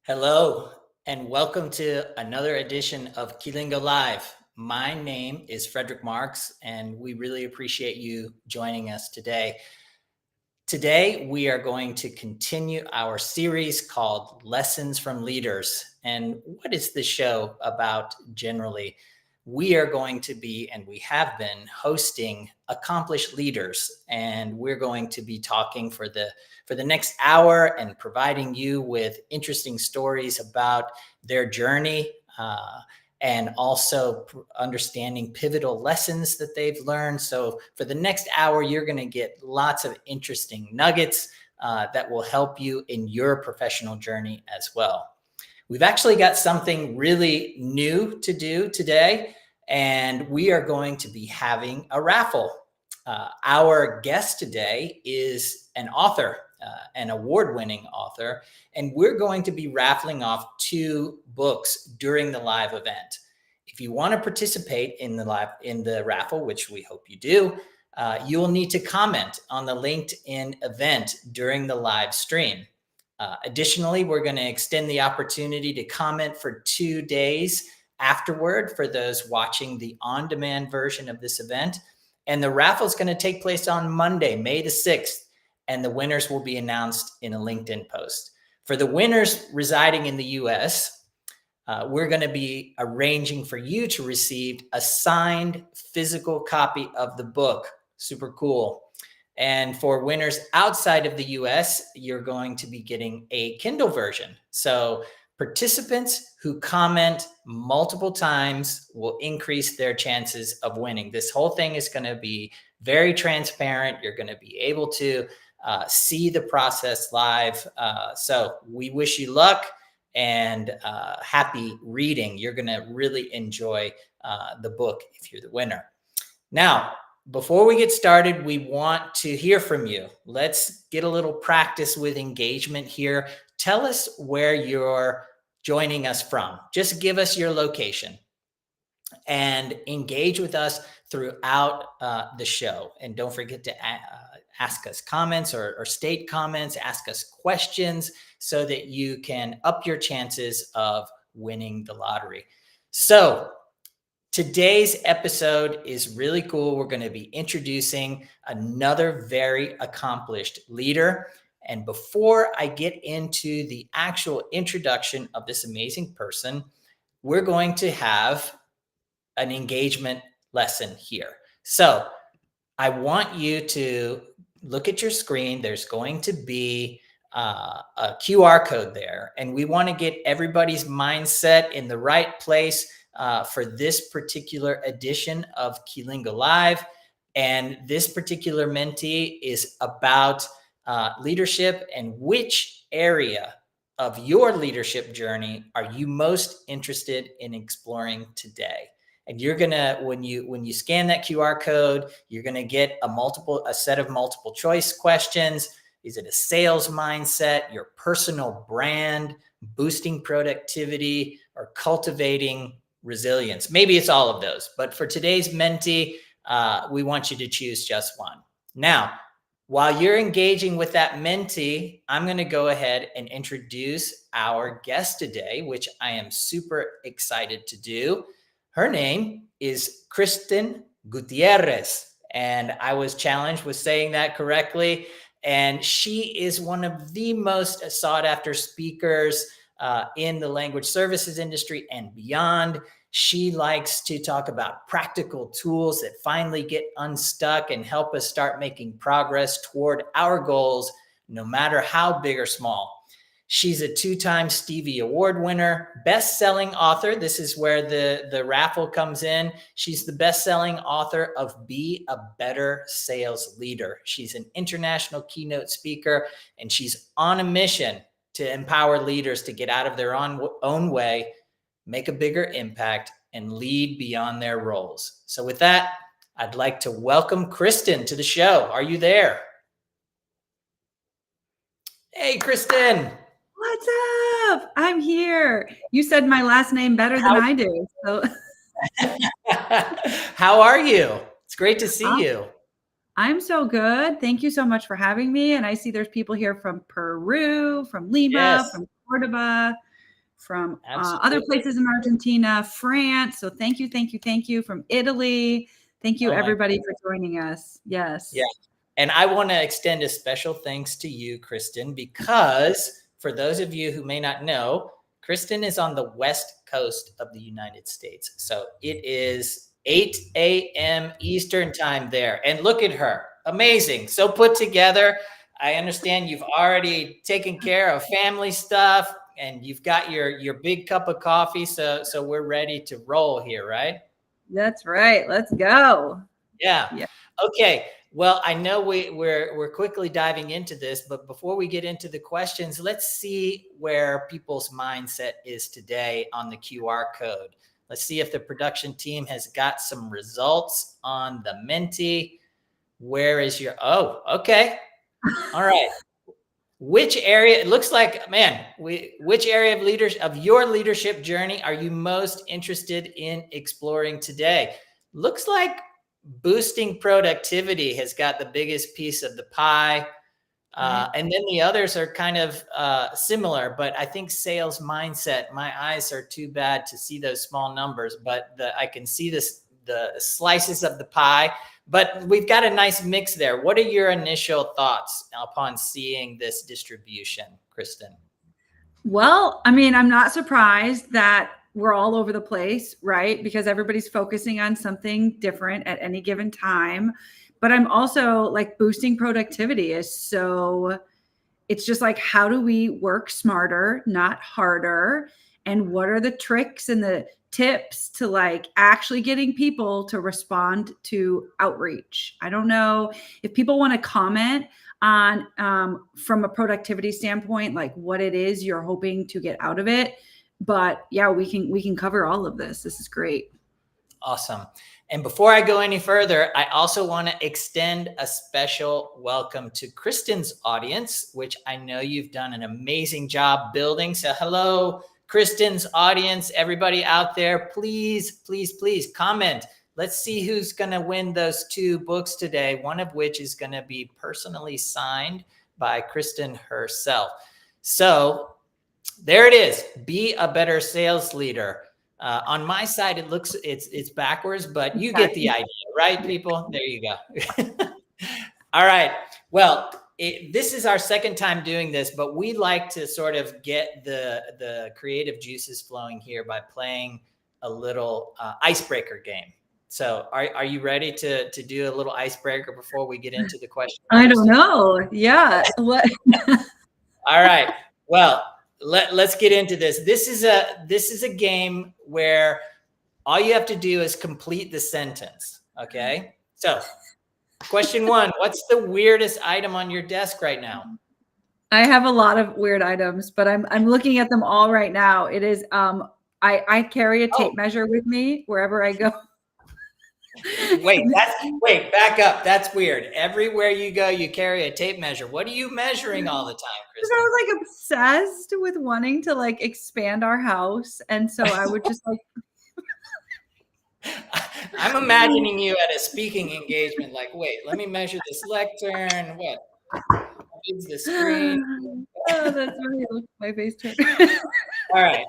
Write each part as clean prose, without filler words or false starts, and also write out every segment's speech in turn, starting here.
Hello, and welcome to another edition of Keylingo Live. My name is Frederick Marks, and we really appreciate you joining us today. Today, we are going to continue our series called Lessons from Leaders. And what is the show about generally? We are going to be, and we have been, hosting accomplished leaders, and we're going to be talking for the next hour and providing you with interesting stories about their journey, and also understanding pivotal lessons that they've learned. So for the next hour, you're going to get lots of interesting nuggets that will help you in your professional journey as well. We've actually got something really new to do today, and we are going to be having a raffle. Our guest today is an author, an award-winning author, and we're going to be raffling off 2 books during the live event. If you want to participate in the raffle, which we hope you do, you will need to comment on the LinkedIn event during the live stream. Additionally, we're going to extend the opportunity to comment for 2 days afterward for those watching the on-demand version of this event. And the raffle is going to take place on Monday, May the 6th, and the winners will be announced in a LinkedIn post. For the winners residing in the US, we're going to be arranging for you to receive a signed physical copy of the book. Super cool. And for winners outside of the US, you're going to be getting a Kindle version. So participants who comment multiple times will increase their chances of winning. This whole thing is going to be very transparent. You're going to be able to see the process live. So we wish you luck and happy reading. You're going to really enjoy the book if you're the winner. Now, before we get started, we want to hear from you. Let's get a little practice with engagement here. Tell us where you're joining us from. Just give us your location and engage with us throughout the show. And don't forget to ask us comments or state comments, ask us questions so that you can up your chances of winning the lottery. So today's episode is really cool. We're going to be introducing another very accomplished leader. And before I get into the actual introduction of this amazing person, we're going to have an engagement lesson here. So I want you to look at your screen. There's going to be a QR code there, and we want to get everybody's mindset in the right place for this particular edition of Keylingo Live. And this particular mentee is about leadership, and which area of your leadership journey are you most interested in exploring today? And you're gonna, when you scan that QR code, you're gonna get a set of multiple choice questions. Is it a sales mindset, your personal brand, boosting productivity, or cultivating resilience? Maybe it's all of those, but for today's mentee, we want you to choose just one. Now, while you're engaging with that mentee, I'm going to go ahead and introduce our guest today, which I am super excited to do. Her name is Kristin Gutierrez, and I was challenged with saying that correctly. And she is one of the most sought after speakers in the language services industry and beyond. She likes to talk about practical tools that finally get unstuck and help us start making progress toward our goals, no matter how big or small. She's a 2-time Stevie Award winner, best-selling author. This is where the raffle comes in. She's the best-selling author of Be a Better Sales Leader. She's an international keynote speaker, and she's on a mission to empower leaders to get out of their own way, make a bigger impact, and lead beyond their roles. So with that, I'd like to welcome Kristin to the show. Are you there? Hey, Kristin. What's up? I'm here. You said my last name better than I do. So how are you? It's great to see you. I'm so good. Thank you so much for having me. And I see there's people here from Peru, from Lima, from Cordoba. from other Absolutely. places in Argentina, France. So thank you, thank you, thank you from Italy. Thank you, Oh my everybody, for joining us. Yes. Yeah. And I want to extend a special thanks to you, Kristin, because for those of you who may not know, Kristin is on the West Coast of the United States. So it is 8 a.m. Eastern time there. And look at her. Amazing. So put together. I understand you've already taken care of family stuff and you've got your big cup of coffee. So we're ready to roll here, right? That's right. Let's go. Yeah. Yeah. Okay. Well, I know we're quickly diving into this, but before we get into the questions, let's see where people's mindset is today on the QR code. Let's see if the production team has got some results on the Menti. Where is your, oh, okay. All right. Which area, it looks like, man, which area of your leadership journey are you most interested in exploring today? Looks like boosting productivity has got the biggest piece of the pie. And then the others are kind of similar, but I think sales mindset, my eyes are too bad to see those small numbers, but I can see the slices of the pie, but we've got a nice mix there. What are your initial thoughts upon seeing this distribution, Kristin? Well, I mean, I'm not surprised that we're all over the place, right? Because everybody's focusing on something different at any given time. But I'm also like, boosting productivity is so, it's just like, how do we work smarter, not harder? And what are the tricks and the tips to like actually getting people to respond to outreach? I don't know if people want to comment on from a productivity standpoint, like what it is you're hoping to get out of it. But yeah, we can cover all of this. This is great. Awesome. And before I go any further, I also want to extend a special welcome to Kristin's audience, which I know you've done an amazing job building. So hello, Kristin's audience, everybody out there, please, please, please comment. Let's see who's going to win those 2 books today, one of which is going to be personally signed by Kristin herself. So there it is. Be a better sales leader. On my side, it's backwards, but you get the idea, right, people? There you go. All right. Well, this is our second time doing this, but we like to sort of get the creative juices flowing here by playing a little icebreaker game. So are you ready to do a little icebreaker before we get into the question? I don't know. Yeah. What? All right. Well, let's get into this. This is a game where all you have to do is complete the sentence. Okay. So question 1, what's the weirdest item on your desk right now? I have a lot of weird items, but I'm looking at them all right now. It is I carry a tape measure with me wherever I go. Wait, back up. That's weird. Everywhere you go, you carry a tape measure. What are you measuring all the time, Kristin? I was like obsessed with wanting to like expand our house. And so I would just like I'm imagining you at a speaking engagement, like, wait, let me measure this lectern. What is the screen? Oh, that's really my face turned. All right.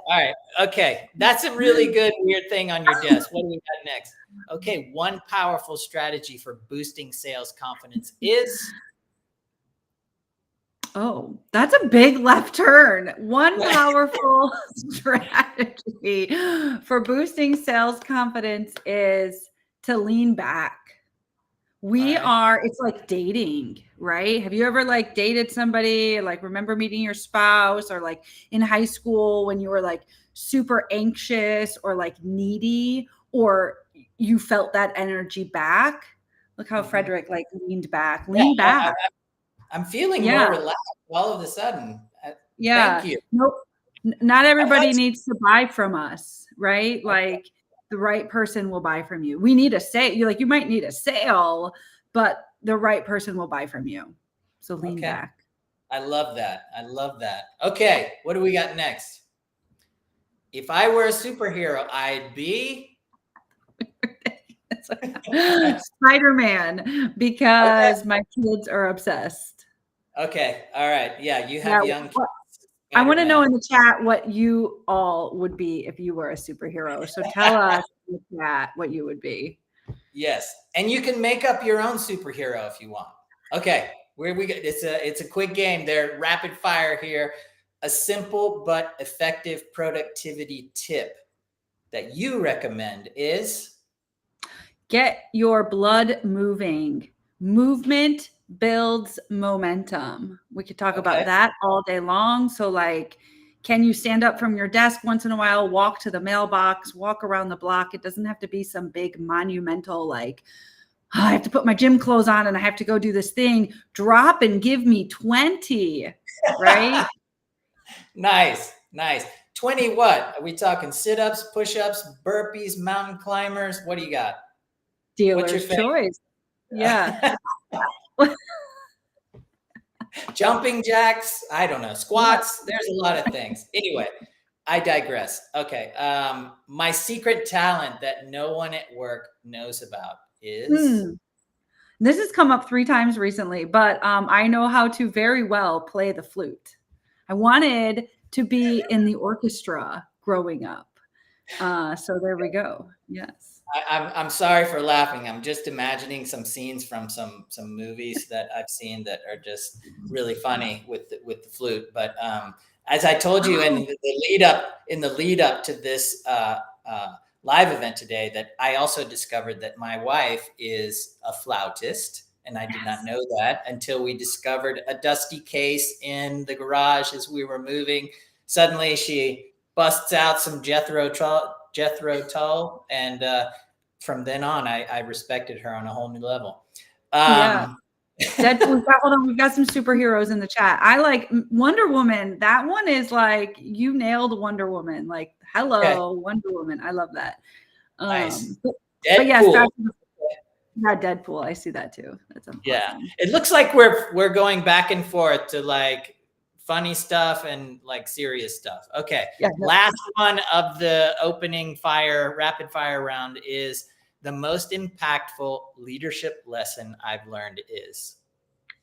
Okay. That's a really good weird thing on your desk. What do we got next? Okay. One powerful strategy for boosting sales confidence is. Oh, that's a big left turn. One powerful strategy for boosting sales confidence is to lean back. It's like dating, right? Have you ever like dated somebody, like remember meeting your spouse, or like in high school when you were like super anxious or like needy, or you felt that energy back? Look how Frederick like leaned back. Lean back. I'm feeling more relaxed all of a sudden. Thank you. Nope. Not everybody needs to buy from us, right? Okay. Like the right person will buy from you. We need a sale. You might need a sale, but the right person will buy from you. So lean back. I love that. Okay. What do we got next? If I were a superhero, I'd be Spider-Man, because my kids are obsessed. Okay. All right. Yeah. You have young kids. I want to know Spider-Man. in the chat what you all would be if you were a superhero. So tell us in the chat what you would be. Yes, and you can make up your own superhero if you want. Okay, where we go? It's a quick game. They're rapid fire here. A simple but effective productivity tip that you recommend is Get your blood moving. Movement builds momentum. We could talk about okay. that all day long. So, like, can you stand up from your desk once in a while, walk to the mailbox, walk around the block? It doesn't have to be some big monumental, like, "Oh, I have to put my gym clothes on and I have to go do this thing." Drop and give me 20, right? Nice, nice. 20 what? Are we talking sit-ups, push-ups, burpees, mountain climbers? What do you got? What's your Dealer's favorite? choice. Yeah. Jumping jacks? I don't know. Squats? There's a lot of things. Anyway, I digress. Okay. My secret talent that no one at work knows about is This has come up 3 times recently, but I know how to very well play the flute. I wanted to be in the orchestra growing up. So there we go. Yes. I'm sorry for laughing. I'm just imagining some scenes from some movies that I've seen that are just really funny with the flute. But as I told you in the lead up to this live event today, that I also discovered that my wife is a flautist, and I did not know that until we discovered a dusty case in the garage as we were moving. Suddenly, she busts out some Jethro Tull, and from then on, I respected her on a whole new level. Yeah. Deadpool. Hold on, we've got some superheroes in the chat. I like Wonder Woman. That one is like, you nailed Wonder Woman. Like, hello, Okay. Wonder Woman. I love that. Nice. But Deadpool. yes, Deadpool. I see that too. That's awesome. Yeah. It looks like we're going back and forth to like funny stuff and like serious stuff. Okay. Yeah. Last one of the opening rapid fire round is the most impactful leadership lesson I've learned is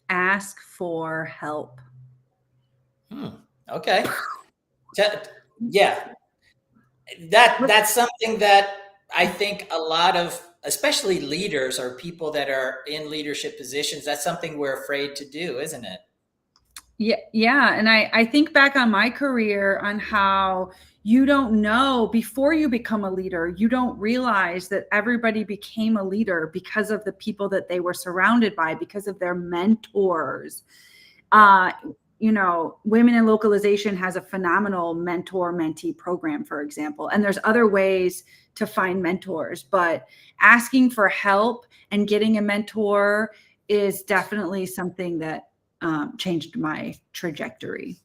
Ask for help. Okay. Yeah. That's something that I think a lot of, especially leaders or people that are in leadership positions, that's something we're afraid to do, isn't it? Yeah. And I think back on my career on how you don't know before you become a leader, you don't realize that everybody became a leader because of the people that they were surrounded by, because of their mentors. You know, Women in Localization has a phenomenal mentor-mentee program, for example, and there's other ways to find mentors, but asking for help and getting a mentor is definitely something that changed my trajectory.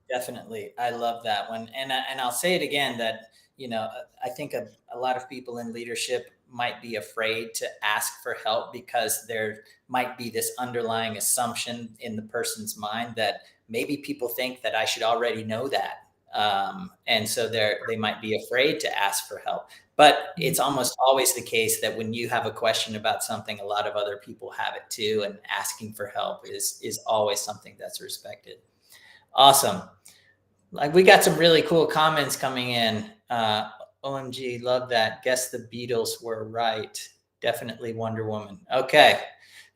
Definitely. I love that one. And I'll say it again that, I think a lot of people in leadership might be afraid to ask for help because there might be this underlying assumption in the person's mind that maybe people think that I should already know that. And so they might be afraid to ask for help. But it's almost always the case that when you have a question about something, a lot of other people have it too. And asking for help is always something that's respected. Awesome. Like, we got some really cool comments coming in. OMG, love that. Guess the Beatles were right. Definitely Wonder Woman. Okay.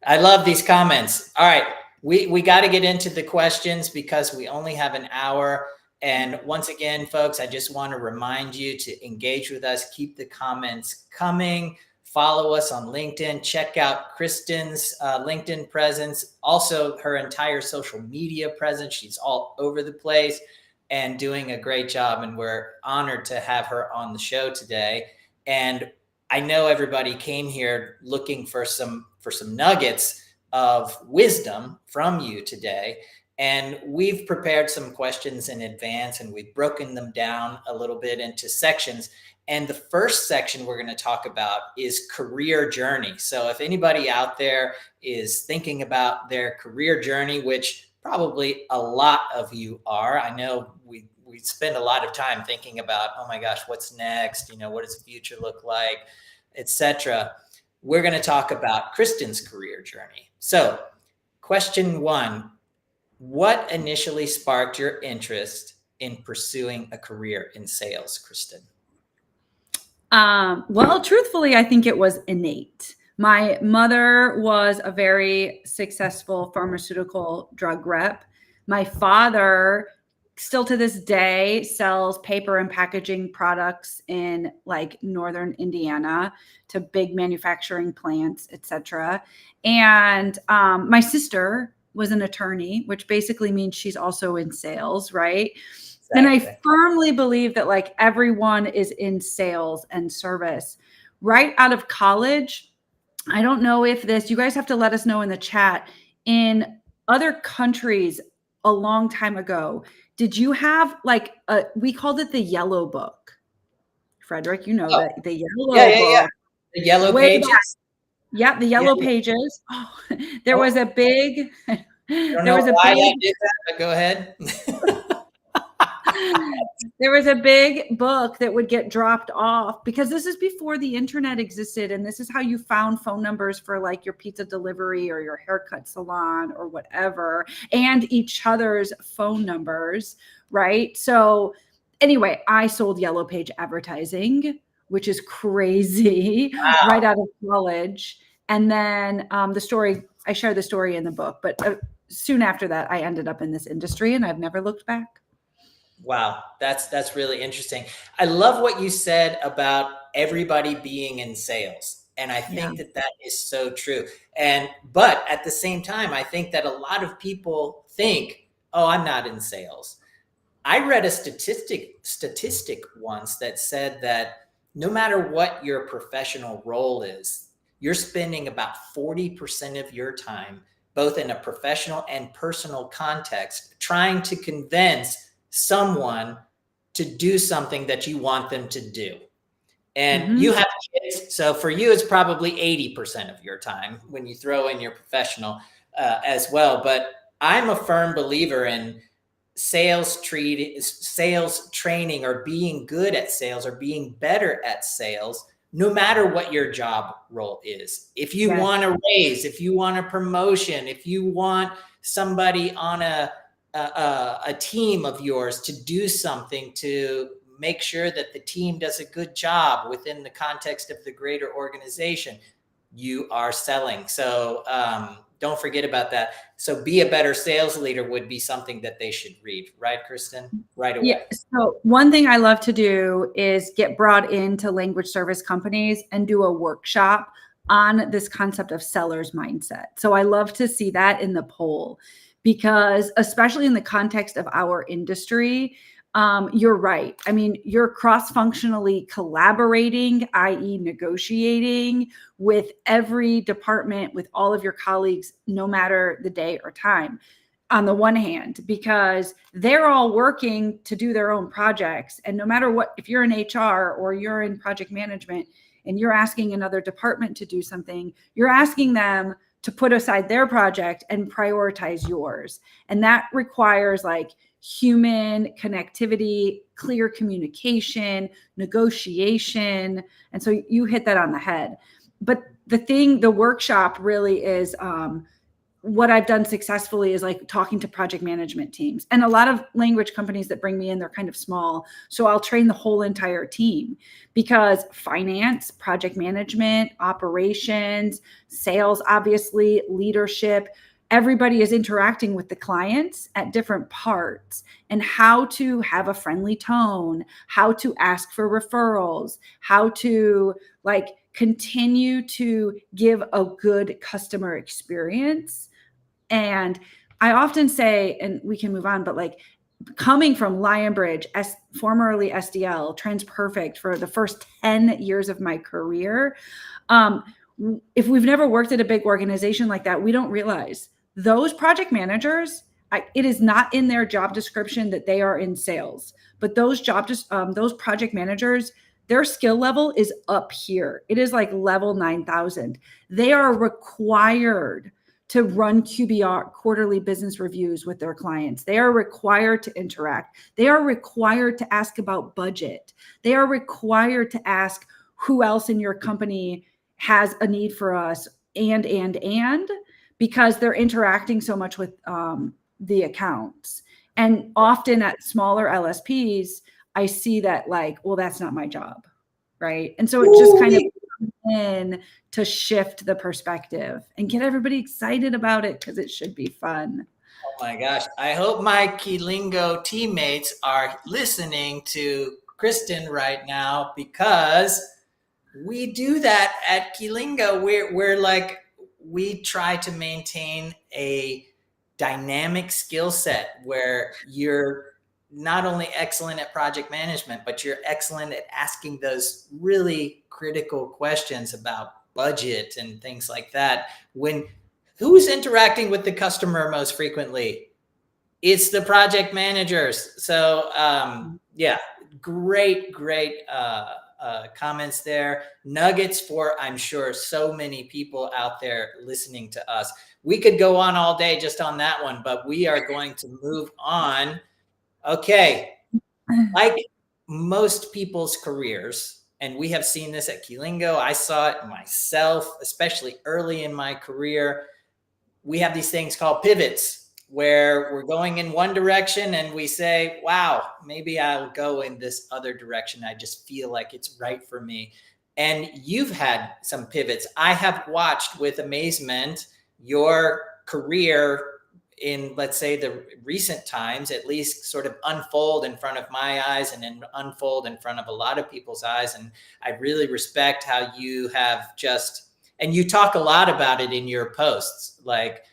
I love these comments. All right. We got to get into the questions because we only have an hour. And once again, folks, I just want to remind you to engage with us. Keep the comments coming. Follow us on LinkedIn. Check out Kristin's LinkedIn presence. Also, her entire social media presence. She's all over the place and doing a great job. And we're honored to have her on the show today. And I know everybody came here looking for some nuggets of wisdom from you today. And we've prepared some questions in advance, and we've broken them down a little bit into sections. And the first section we're going to talk about is career journey. So if anybody out there is thinking about their career journey, which probably a lot of you are, I know we spend a lot of time thinking about, oh my gosh, what's next? What does the future look like, etc. We're going to talk about Kristin's career journey. So question 1, what initially sparked your interest in pursuing a career in sales, Kristin? Well, truthfully, I think it was innate. My mother was a very successful pharmaceutical drug rep. My father, still to this day, sells paper and packaging products in like northern Indiana to big manufacturing plants, etc. And my sister was an attorney, which basically means she's also in sales, right? And I Exactly. firmly believe that like everyone is in sales and service. Right out of college, I don't know if you guys have to let us know in the chat. In other countries a long time ago, did you have like we called it the yellow book? Frederick, you know Oh, that the yeah, yellow yeah, yeah. book. The yellow Way back. pages. Yeah, the Yeah, yellow yeah. pages. Oh, there Oh, was a big I don't there know was a why I big did that, but go ahead. there was a big book that would get dropped off because this is before the internet existed. And this is how you found phone numbers for like your pizza delivery or your haircut salon or whatever, and each other's phone numbers. Right. So anyway, I sold Yellow Page advertising, which is crazy, right Wow. out of college. And then I share the story in the book, but soon after that, I ended up in this industry and I've never looked back. Wow, that's really interesting. I love what you said about everybody being in sales. And I Yeah. think that that is so true. But at the same time, I think that a lot of people think, "Oh, I'm not in sales." I read a statistic once that said that no matter what your professional role is, you're spending about 40% of your time, both in a professional and personal context, trying to convince someone to do something that you want them to do. And Mm-hmm. you have kids, so for you, it's probably 80% of your time when you throw in your professional as well. But I'm a firm believer in sales training, or being good at sales, or being better at sales, no matter what your job role is. If you Yes. want a raise, if you want a promotion, if you want somebody on a team of yours to do something to make sure that the team does a good job within the context of the greater organization, you are selling. So don't forget about that. So Be a Better Sales Leader would be something that they should read, right, Kristin? Right Yeah. away. So one thing I love to do is get brought into language service companies and do a workshop on this concept of seller's mindset. So I love to see that in the poll because, especially in the context of our industry, you're right. I mean, you're cross-functionally collaborating, i.e. negotiating with every department, with all of your colleagues, no matter the day or time. On the one hand, because they're all working to do their own projects. And no matter what, if you're in HR or you're in project management and you're asking another department to do something, you're asking them to put aside their project and prioritize yours. And that requires like human connectivity, clear communication, negotiation. And so you hit that on the head. But the workshop really is, what I've done successfully is like talking to project management teams, and a lot of language companies that bring me in, they're kind of small. So I'll train the whole entire team, because finance, project management, operations, sales, obviously leadership, everybody is interacting with the clients at different parts, and how to have a friendly tone, how to ask for referrals, how to like continue to give a good customer experience. And I often say, and we can move on, but like coming from Lionbridge, formerly SDL, TransPerfect for the first 10 years of my career, if we've never worked at a big organization like that, we don't realize those project managers, it is not in their job description that they are in sales, but those project managers, their skill level is up here. It is like level 9,000. They are required to run QBR, quarterly business reviews, with their clients. They are required to interact. They are required to ask about budget. They are required to ask who else in your company has a need for us, and because they're interacting so much with the accounts. And often at smaller LSPs, I see that like, well, that's not my job. Right. And so it just kind of in to shift the perspective and get everybody excited about it because it should be fun. Oh my gosh. I hope my Keylingo teammates are listening to Kristin right now, because we do that at Keylingo. We're like, we try to maintain a dynamic skill set where you're not only excellent at project management, but you're excellent at asking those really critical questions about budget and things like that. When who's interacting with the customer most frequently? It's the project managers. So yeah, great comments there. Nuggets for, I'm sure, so many people out there listening to us. We could go on all day just on that one, but we are going to move on. Okay. Like most people's careers, and we have seen this at Keylingo, I saw it myself, especially early in my career. We have these things called pivots, where we're going in one direction and we say, wow, maybe I'll go in this other direction. I just feel like it's right for me. And you've had some pivots. I have watched with amazement your career in, let's say, the recent times, at least sort of unfold in front of my eyes and then unfold in front of a lot of people's eyes. And I really respect how you have just, and you talk a lot about it in your posts, like,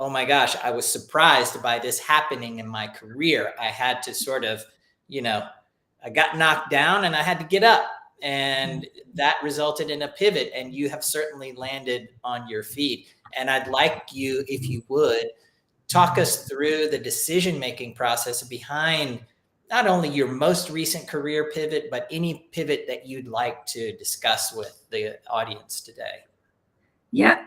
oh my gosh, I was surprised by this happening in my career. I had to sort of, I got knocked down and I had to get up, and that resulted in a pivot, and you have certainly landed on your feet. And I'd like you, if you would, talk us through the decision-making process behind not only your most recent career pivot, but any pivot that you'd like to discuss with the audience today. Yeah.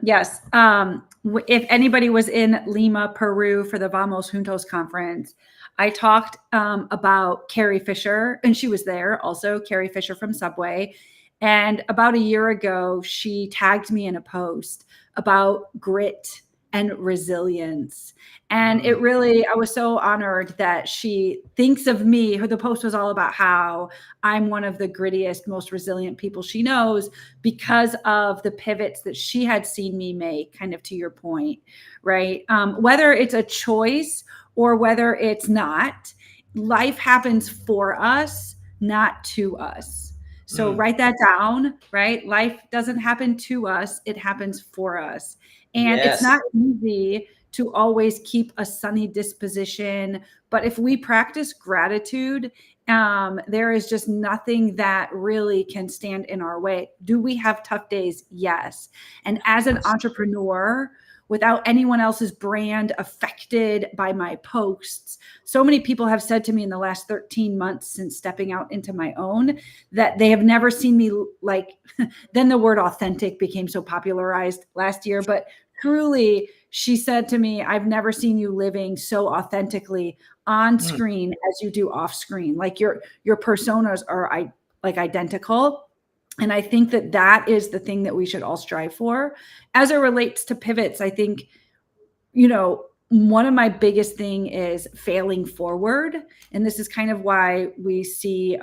Yes. If anybody was in Lima, Peru for the Vamos Juntos conference, I talked about Carrie Fisher, and she was there also, Carrie Fisher from Subway. And about a year ago, she tagged me in a post about grit and resilience. And it really, I was so honored that she thinks of me. The post was all about how I'm one of the grittiest, most resilient people she knows because of the pivots that she had seen me make, kind of to your point, right? Whether it's a choice or whether it's not, life happens for us, not to us. So write that down, right? Life doesn't happen to us, it happens for us. And it's not easy to always keep a sunny disposition. But if we practice gratitude, there is just nothing that really can stand in our way. Do we have tough days? Yes. And as an entrepreneur, without anyone else's brand affected by my posts, so many people have said to me in the last 13 months since stepping out into my own that they have never seen me like, then the word authentic became so popularized last year, but truly, she said to me, I've never seen you living so authentically on screen as you do off screen. Like your personas are like identical. And I think that that is the thing that we should all strive for. As it relates to pivots, I think, one of my biggest thing is failing forward. And this is kind of why we see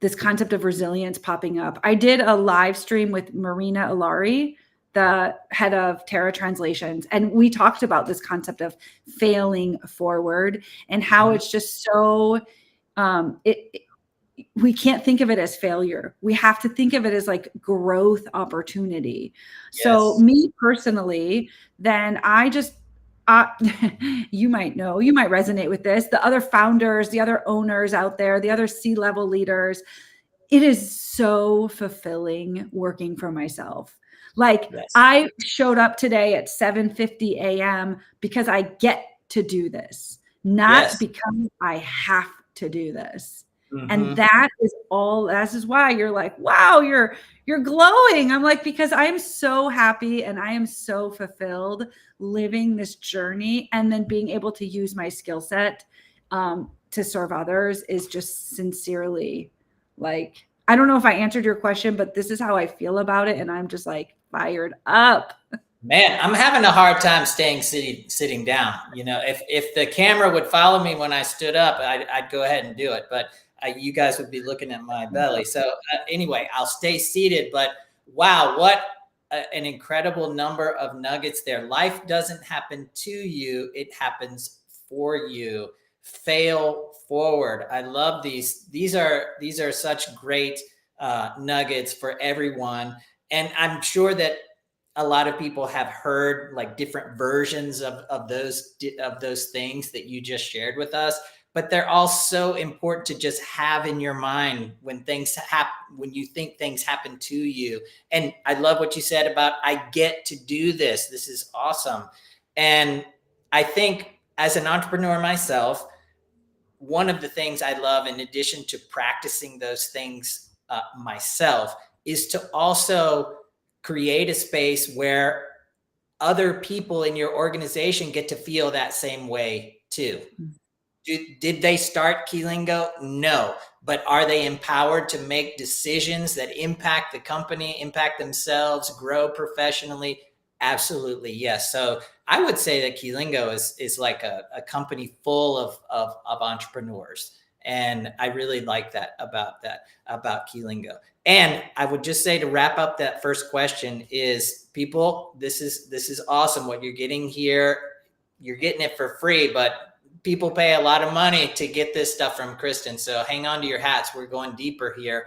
this concept of resilience popping up. I did a live stream with Marina Ilari, the head of Terra Translations. And we talked about this concept of failing forward and how it's just so, we can't think of it as failure. We have to think of it as like growth opportunity. Yes. So me personally, then I just, you might resonate with this. The other founders, the other owners out there, the other C-level leaders, it is so fulfilling working for myself. Like I showed up today at 7:50 a.m. because I get to do this, not because I have to do this. And that is why you're like, wow, you're glowing. I'm like, because I'm so happy and I am so fulfilled living this journey, and then being able to use my skill set to serve others is just sincerely like, I don't know if I answered your question, but this is how I feel about it. And I'm just like fired up. Man, I'm having a hard time staying sitting down. You know, if the camera would follow me when I stood up, I'd go ahead and do it. But you guys would be looking at my belly. So anyway, I'll stay seated. But wow, what an incredible number of nuggets there. Life doesn't happen to you; it happens for you. Fail forward. I love these. These are such great nuggets for everyone. And I'm sure that a lot of people have heard like different versions of those things that you just shared with us, but they're all so important to just have in your mind when things happen, when you think things happen to you. And I love what you said about, I get to do this. This is awesome. And I think as an entrepreneur myself, one of the things I love, in addition to practicing those things myself, is to also create a space where other people in your organization get to feel that same way too. Did they start Keylingo? No. But are they empowered to make decisions that impact the company, impact themselves, grow professionally? Absolutely, yes. So I would say that Keylingo is like a company full of entrepreneurs. And I really like that about Keylingo. And I would just say, to wrap up that first question, is people, this is awesome what you're getting here. You're getting it for free, but people pay a lot of money to get this stuff from Kristin. So hang on to your hats. We're going deeper here.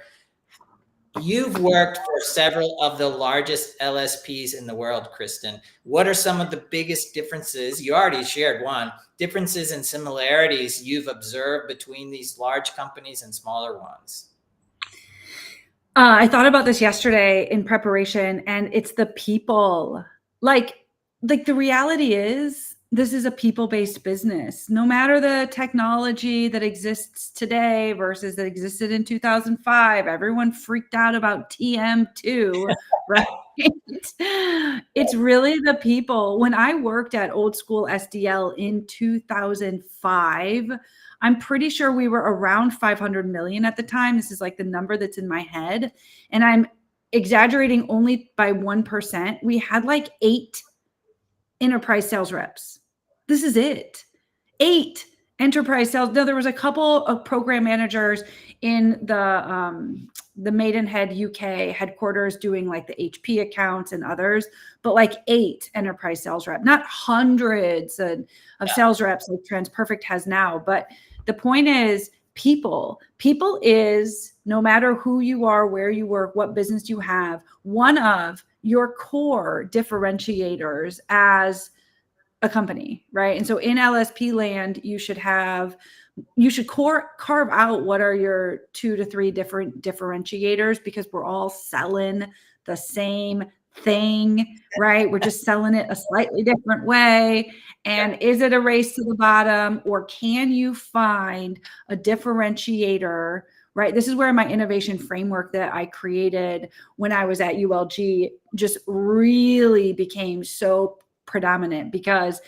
You've worked for several of the largest LSPs in the world, Kristin. What are some of the biggest differences? You already shared one, differences and similarities you've observed between these large companies and smaller ones. I thought about this yesterday in preparation, and it's the people. Like the reality is, this is a people-based business. No matter the technology that exists today versus that existed in 2005, everyone freaked out about TM2, right? It's really the people. When I worked at old school SDL in 2005, I'm pretty sure we were around 500 million at the time. This is like the number that's in my head. And I'm exaggerating only by 1%. We had like 8 enterprise sales reps. This is it. 8 enterprise sales. Now, there was a couple of program managers in the Maidenhead UK headquarters doing like the HP accounts and others, but like 8 enterprise sales reps, not hundreds of sales reps like TransPerfect has now. But the point is, people is, no matter who you are, where you work, what business you have, one of your core differentiators as a company, right? And so in LSP land, you should carve out what are your 2 to 3 different differentiators, because we're all selling the same thing, right? We're just selling it a slightly different way. And is it a race to the bottom, or can you find a differentiator, right? This is where my innovation framework that I created when I was at ULG just really became so predominant, because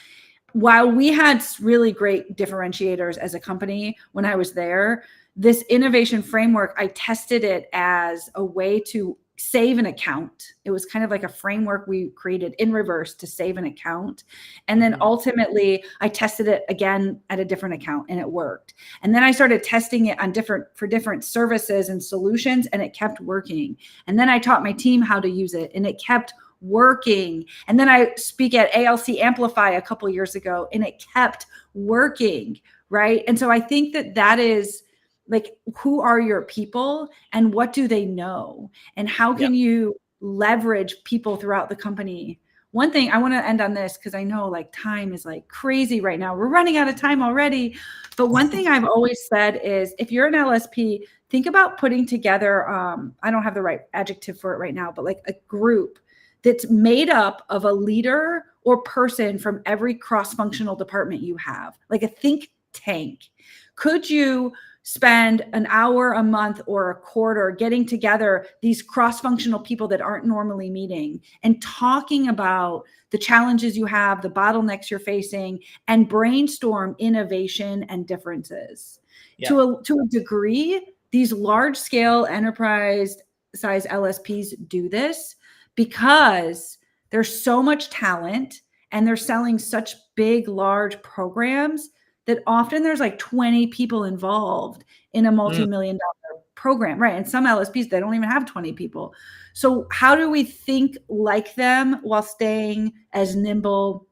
while we had really great differentiators as a company when I was there, this innovation framework, I tested it as a way to save an account. It was kind of like a framework we created in reverse to save an account. And then ultimately I tested it again at a different account, and it worked. And then I started testing it on for different services and solutions, and it kept working. And then I taught my team how to use it, and it kept working. And then I speak at ALC Amplify a couple years ago, and it kept working, right? And so I think that is like, who are your people and what do they know? And how can you leverage people throughout the company? One thing I want to end on this, because I know like time is like crazy right now. We're running out of time already. But one thing I've always said is, if you're an LSP, think about putting together, I don't have the right adjective for it right now, but like a group that's made up of a leader or person from every cross-functional department you have, like a think tank. Could you spend an hour a month or a quarter getting together these cross-functional people that aren't normally meeting and talking about the challenges you have, the bottlenecks you're facing, and brainstorm innovation and differences? To a degree, these large-scale enterprise size LSPs do this because There's so much talent and they're selling such big, large programs that often there's like 20 people involved in a multi-million dollar program, right? And some LSPs, they don't even have 20 people. So how do we think like them while staying as nimble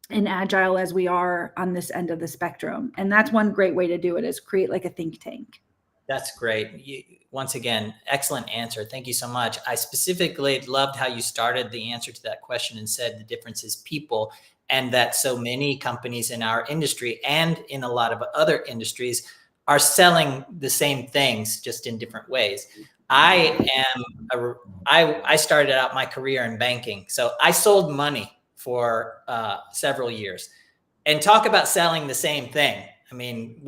and agile as we are on this end of the spectrum? And that's one great way to do it, is create like a think tank. That's great. Once again, excellent answer. Thank you so much. I specifically loved how you started the answer to that question and said the difference is people, and that so many companies in our industry and in a lot of other industries are selling the same things, just in different ways. I started out my career in banking, so I sold money for several years. And talk about selling the same thing. I mean,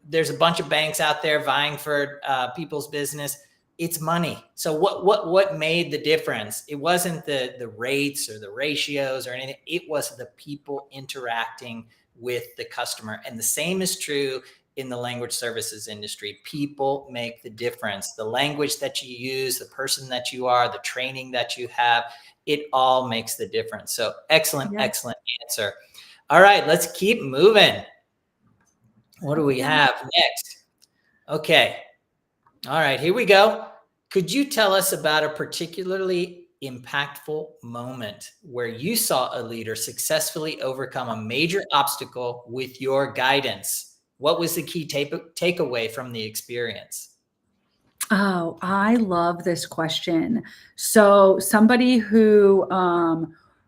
there's a bunch of banks out there vying for people's business. It's money. So what made the difference? It wasn't the rates or the ratios or anything. It was the people interacting with the customer. And the same is true in the language services industry. People make the difference. The language that you use, the person that you are, the training that you have, it all makes the difference. So excellent answer. All right, let's keep moving. What do we have next? Okay. All right, here we go. Could you tell us about a particularly impactful moment where you saw a leader successfully overcome a major obstacle with your guidance? What was the key takeaway from the experience? Oh, I love this question. So somebody who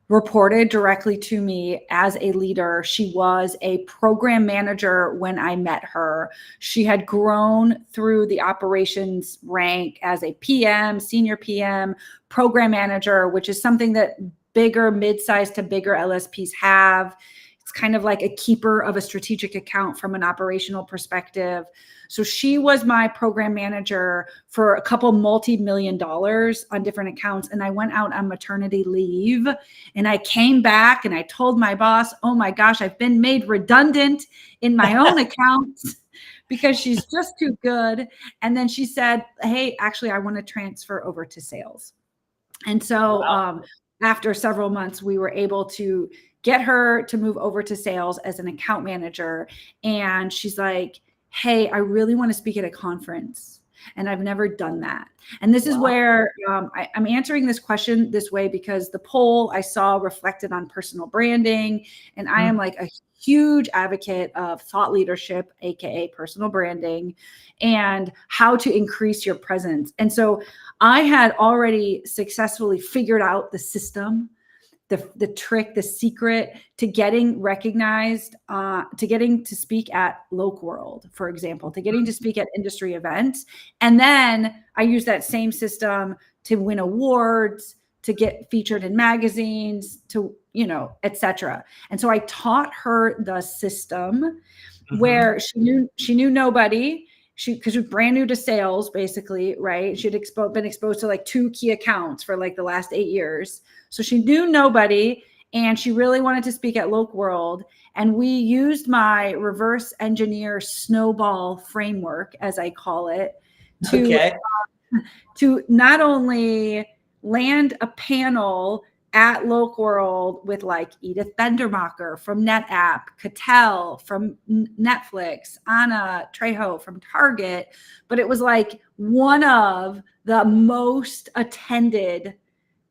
reported directly to me as a leader. She was a program manager when I met her. She had grown through the operations rank as a PM, senior PM, program manager, which is something that bigger, mid-sized to bigger LSPs have. It's kind of like a keeper of a strategic account from an operational perspective. So she was my program manager for a couple multi-million dollars on different accounts. And I went out on maternity leave and I came back and I told my boss, oh my gosh, I've been made redundant in my own accounts because she's just too good. And then she said, hey, actually, I want to transfer over to sales. And so after several months, we were able to get her to move over to sales as an account manager. And she's like, hey, I really want to speak at a conference. And I've never done that. And this is where I'm answering this question this way because the poll I saw reflected on personal branding. And I am like a huge advocate of thought leadership, AKA personal branding, and how to increase your presence. And so I had already successfully figured out the system, the trick, the secret to getting recognized, to getting to speak at Loc World, for example, to getting to speak at industry events. And then I use that same system to win awards, to get featured in magazines, to, et cetera. And so I taught her the system where she knew nobody. Because she was brand new to sales, basically, right? She'd been exposed to like 2 key accounts for like the last 8 years. So she knew nobody and she really wanted to speak at Loc World. And we used my reverse engineer snowball framework, as I call it, to not only land a panel at Loc World with like Edith Bendermacher from NetApp, Cattell from Netflix, Anna Trejo from Target, but it was like one of the most attended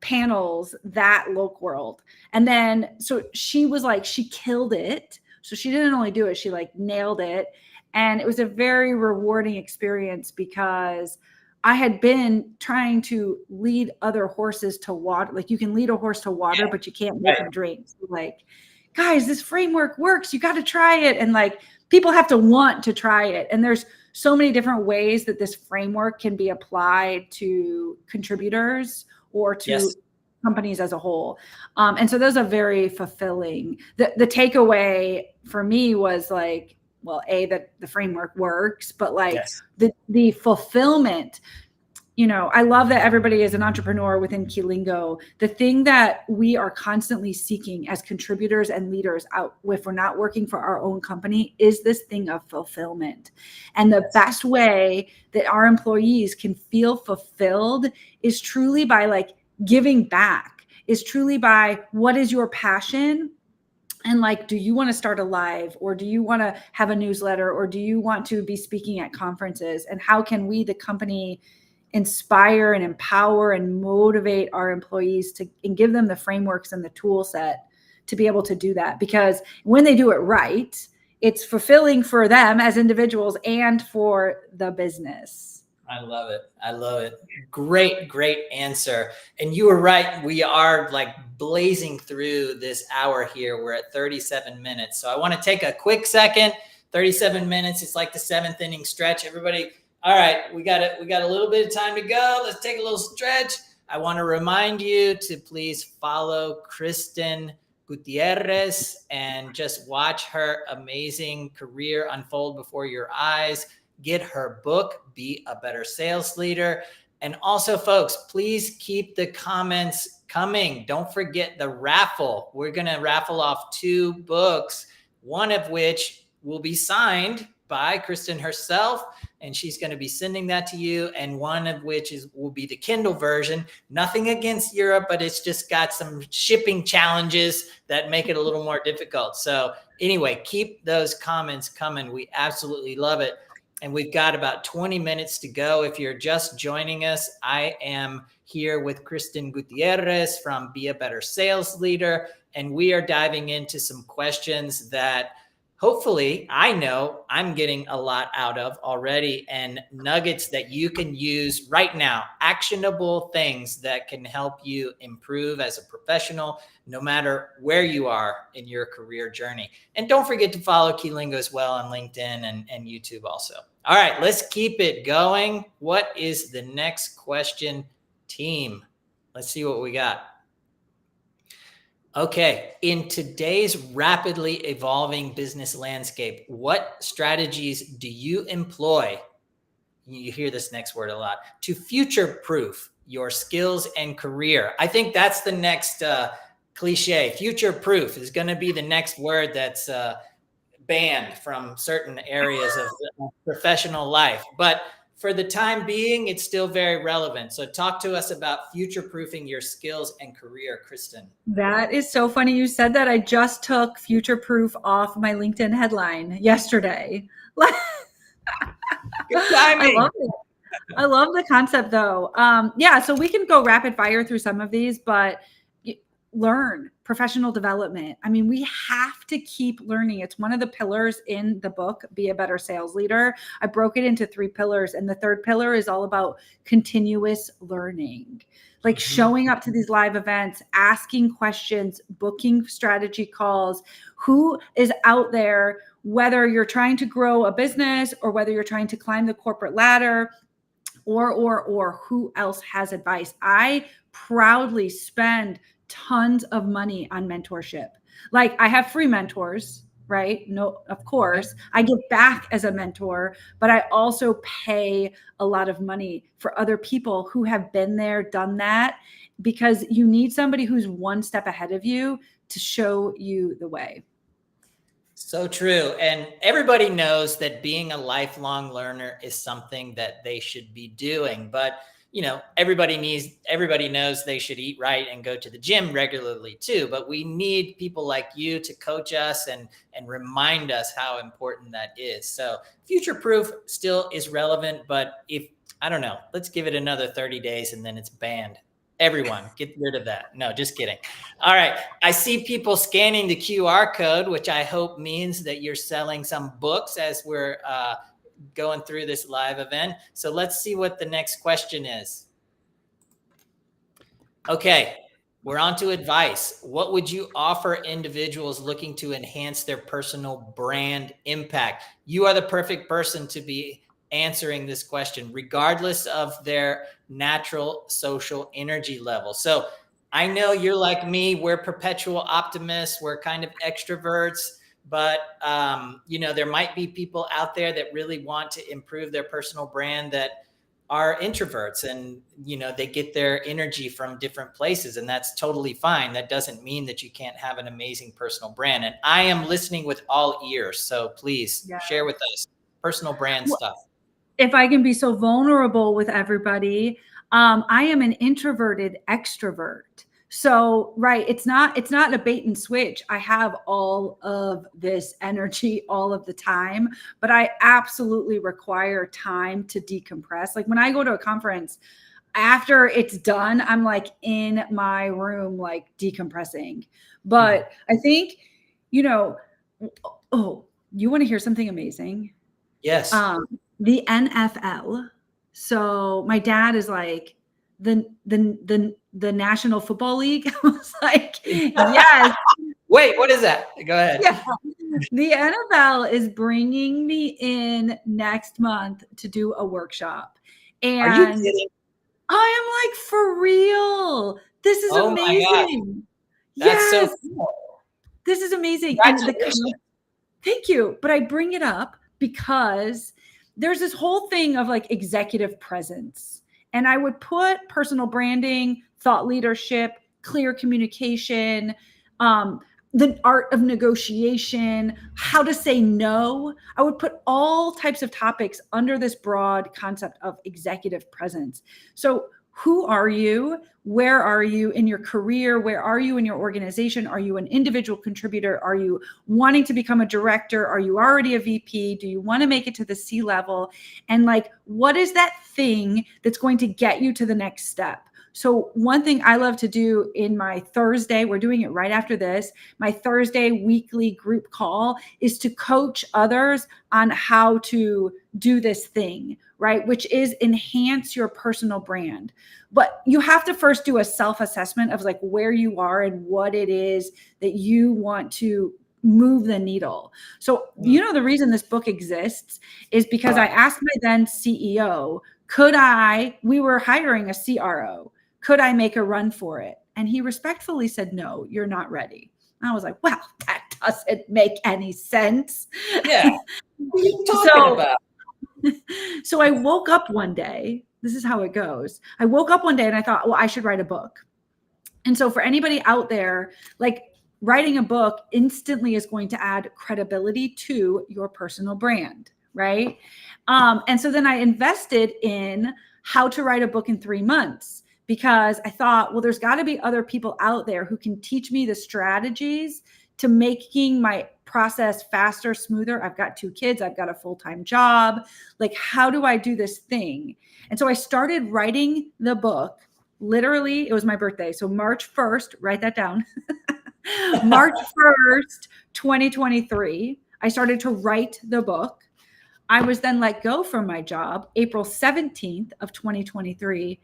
panels that Loc World. And then, so she was like, she killed it. So she didn't only do it, she like nailed it. And it was a very rewarding experience because I had been trying to lead other horses to water. Like you can lead a horse to water, but you can't make him drink. So like, guys, this framework works. You got to try it. And like, people have to want to try it. And there's so many different ways that this framework can be applied to contributors or to companies as a whole. And so those are very fulfilling. The takeaway for me was like, well, that the framework works, but like the fulfillment, I love that everybody is an entrepreneur within Keylingo. The thing that we are constantly seeking as contributors and leaders out, if we're not working for our own company, is this thing of fulfillment. And the best way that our employees can feel fulfilled is truly by like giving back. is truly by what is your passion? And like, do you want to start a live, or do you want to have a newsletter, or do you want to be speaking at conferences? And how can we, the company, inspire and empower and motivate our employees to, and give them the frameworks and the tool set to be able to do that? Because when they do it right, it's fulfilling for them as individuals and for the business. I love it. I love it. Great, great answer. And you were right. We are like blazing through this hour here. We're at 37 minutes. So I want to take a quick second. 37 minutes. It's like the 7th inning stretch. Everybody, all right, we got a little bit of time to go. Let's take a little stretch. I want to remind you to please follow Kristin Gutierrez and just watch her amazing career unfold before your eyes. Get her book, Be a Better Sales Leader. And also, folks, please keep the comments coming. Don't forget the raffle. We're going to raffle off 2 books, one of which will be signed by Kristin herself, and she's going to be sending that to you. And one of which will be the Kindle version. Nothing against Europe, but it's just got some shipping challenges that make it a little more difficult. So anyway, keep those comments coming. We absolutely love it. And we've got about 20 minutes to go. If you're just joining us, I am here with Kristin Gutierrez from Be a Better Sales Leader. And we are diving into some questions that hopefully I know I'm getting a lot out of already, and nuggets that you can use right now, actionable things that can help you improve as a professional, no matter where you are in your career journey. And don't forget to follow Keylingo as well on LinkedIn and YouTube also. All right, let's keep it going. What is the next question, team? Let's see what we got. Okay, in today's rapidly evolving business landscape, what strategies do you employ? You hear this next word a lot, to future-proof your skills and career. I think that's the next cliche. Future-proof is going to be the next word that's banned from certain areas of professional life. But for the time being, it's still very relevant. So talk to us about future-proofing your skills and career, Kristin. That is so funny you said that. I just took future-proof off my LinkedIn headline yesterday. Good timing. I love it. I love the concept though. Yeah, so we can go rapid fire through some of these, but learn professional development. I mean, we have to keep learning. It's one of the pillars in the book, Be a Better Sales Leader. I broke it into 3 pillars. And the 3rd pillar is all about continuous learning, like showing up to these live events, asking questions, booking strategy calls. Who is out there, whether you're trying to grow a business or whether you're trying to climb the corporate ladder, or who else has advice? I proudly spend tons of money on mentorship. Like, I have free mentors, right? No, of course, I give back as a mentor, but I also pay a lot of money for other people who have been there, done that, because you need somebody who's one step ahead of you to show you the way. So true. And everybody knows that being a lifelong learner is something that they should be doing. But, you know, everybody knows they should eat right and go to the gym regularly too. But we need people like you to coach us and remind us how important that is. So future-proof still is relevant, but I don't know, let's give it another 30 days and then it's banned. Everyone, get rid of that. No, just kidding. All right. I see people scanning the QR code, which I hope means that you're selling some books as we're going through this live event. So let's see what the next question is. Okay. We're on to advice. What would you offer individuals looking to enhance their personal brand impact? You are the perfect person to be answering this question, regardless of their natural social energy level. So I know you're like me. We're perpetual optimists. We're kind of extroverts, but you know, there might be people out there that really want to improve their personal brand that are introverts, and you know, they get their energy from different places, and that's totally fine. That doesn't mean that you can't have an amazing personal brand. And I am listening with all ears. So please share with us personal brand stuff. If I can be so vulnerable with everybody, I am an introverted extrovert. So, right, it's not a bait and switch. I have all of this energy all of the time, but I absolutely require time to decompress. Like when I go to a conference, after it's done, I'm like in my room, like decompressing. But I think, you know, oh, you want to hear something amazing? Yes. The NFL. So my dad is like the National Football League. I was like, yes, Wait, what is that? Go ahead. yeah. The NFL is bringing me in next month to do a workshop. Are you And kidding? I am like, for real. This is Oh my God. amazing. That's so Yes, cool. this is amazing. And Congratulations. thank you. But I bring it up because there's this whole thing of like executive presence. And I would put personal branding, thought leadership, clear communication, the art of negotiation, how to say no. I would put all types of topics under this broad concept of executive presence. So, who are you? Where are you in your career? Where are you in your organization? Are you an individual contributor? Are you wanting to become a director? Are you already a VP? Do you want to make it to the C level? And like, what is that thing that's going to get you to the next step? So one thing I love to do in my Thursday, we're doing it right after this, my Thursday weekly group call is to coach others on how to do this thing, right? Which is enhance your personal brand. But you have to first do a self-assessment of like where you are and what it is that you want to move the needle. So, the reason this book exists is because I asked my then CEO, we were hiring a CRO. Could I make a run for it? And he respectfully said, no, you're not ready. And I was like, well, that doesn't make any sense. Yeah. What are you talking about? So I woke up one day. This is how it goes. I woke up one day and I thought, well, I should write a book. And so for anybody out there, like writing a book instantly is going to add credibility to your personal brand, right? And so then I invested in how to write a book in 3 months. Because I thought, well, there's got to be other people out there who can teach me the strategies to making my process faster, smoother. I've got 2 kids. I've got a full-time job. Like, how do I do this thing? And so I started writing the book. Literally, it was my birthday. So March 1st, write that down. March 1st, 2023, I started to write the book. I was then let go from my job April 17th of 2023.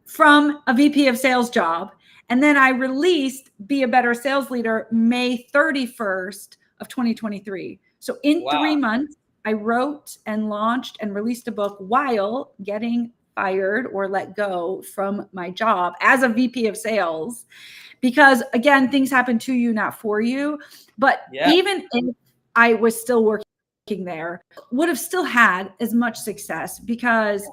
From a VP of sales job. And then I released Be a Better Sales Leader May 31st of 2023. So in 3 months, I wrote and launched and released a book while getting fired or let go from my job as a VP of sales. Because again, things happen to you, not for you. But even if I was still working there, would have still had as much success because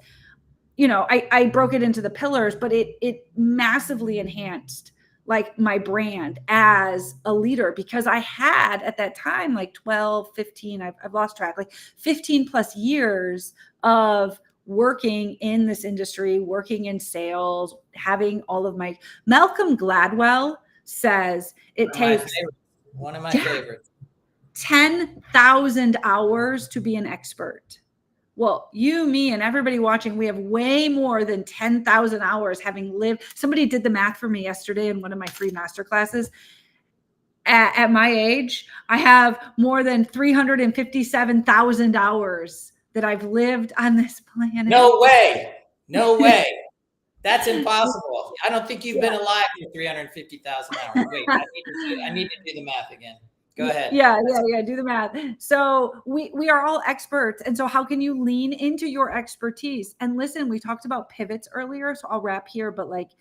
I broke it into the pillars, but it massively enhanced like my brand as a leader because I had at that time like 12, 15, I've lost track, like 15 plus years of working in this industry, working in sales, having all of my, Malcolm Gladwell says it takes one of my favorites, 10,000 hours to be an expert. Well, you, me, and everybody watching, we have way more than 10,000 hours having lived. Somebody did the math for me yesterday in one of my free masterclasses. At my age, I have more than 357,000 hours that I've lived on this planet. No way. No way. That's impossible. I don't think you've been alive for 350,000 hours. Wait, I need to do the math again. Go ahead. Yeah. Do the math. So we are all experts. And so how can you lean into your expertise? And listen, we talked about pivots earlier, so I'll wrap here, but like,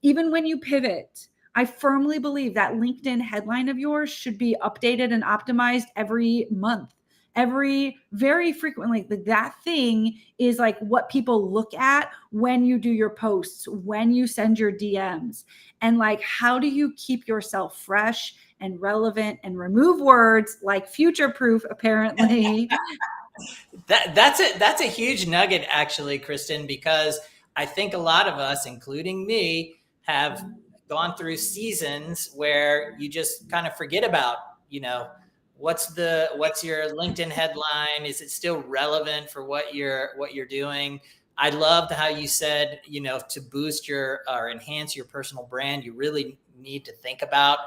even when you pivot, I firmly believe that LinkedIn headline of yours should be updated and optimized every month, very frequently. That thing is like what people look at when you do your posts, when you send your DMs, and like, how do you keep yourself fresh and relevant and remove words like future proof, apparently. That's a huge nugget, actually, Kristin, because I think a lot of us, including me, have gone through seasons where you just kind of forget about, what's your LinkedIn headline? Is it still relevant for what you're doing? I loved how you said, to boost or enhance your personal brand, you really need to think about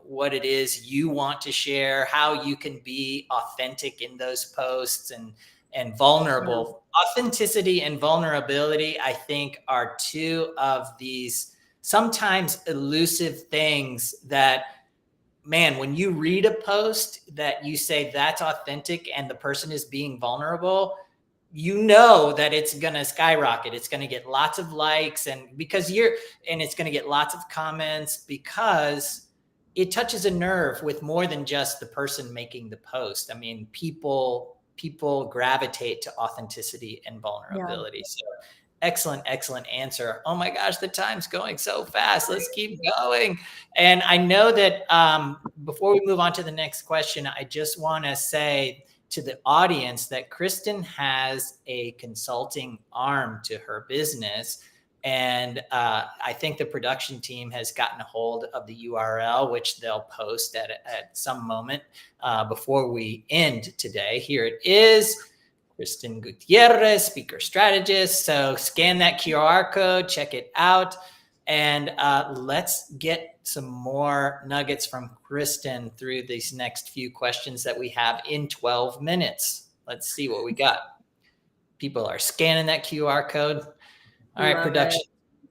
what it is you want to share, how you can be authentic in those posts and vulnerable. Authenticity and vulnerability, I think, are two of these sometimes elusive things that, man, when you read a post that you say that's authentic and the person is being vulnerable, that it's going to skyrocket. It's going to get lots of likes and it's going to get lots of comments because it touches a nerve with more than just the person making the post. I mean, people gravitate to authenticity and vulnerability. So excellent answer. Oh my gosh, the time's going so fast. Let's keep going. And I know that before we move on to the next question, I just want to say to the audience that Kristin has a consulting arm to her business. And I think the production team has gotten a hold of the URL, which they'll post at some moment before we end today. Here it is. Kristin Gutierrez, speaker strategist. So scan that QR code, check it out. And let's get some more nuggets from Kristin through these next few questions that we have in 12 minutes. Let's see what we got. People are scanning that QR code. All right, production.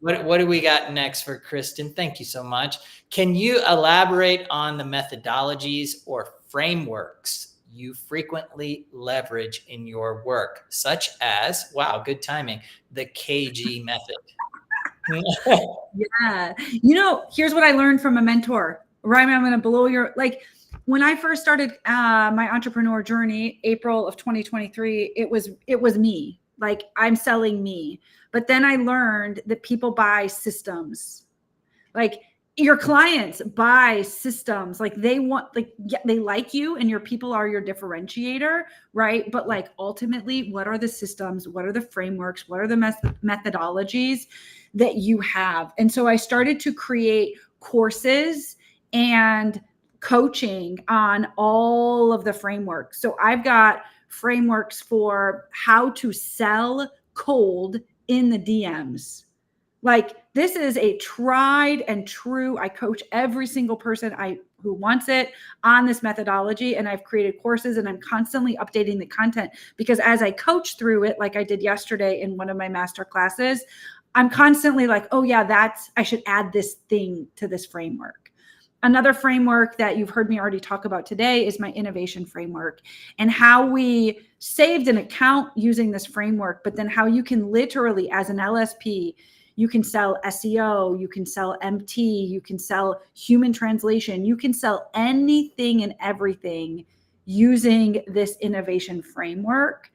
What do we got next for Kristin? Thank you so much. Can you elaborate on the methodologies or frameworks you frequently leverage in your work, such as, wow, good timing, the KG method? Yeah. Here's what I learned from a mentor. Ryan, I'm going to blow your, when I first started my entrepreneur journey, April of 2023, it was me. I'm selling me. But then I learned that people buy systems. Your clients buy systems. They want, they like you and your people are your differentiator, right? But ultimately, what are the systems? What are the frameworks? What are the methodologies that you have? And so I started to create courses and coaching on all of the frameworks. So I've got frameworks for how to sell cold in the DMs. This is a tried and true. I coach every single person who wants it on this methodology. And I've created courses and I'm constantly updating the content because as I coach through it, like I did yesterday in one of my master classes, I'm constantly oh yeah, I should add this thing to this framework. Another framework that you've heard me already talk about today is my innovation framework and how we saved an account using this framework, but then how you can literally, as an LSP, you can sell SEO, you can sell MT, you can sell human translation, you can sell anything and everything using this innovation framework.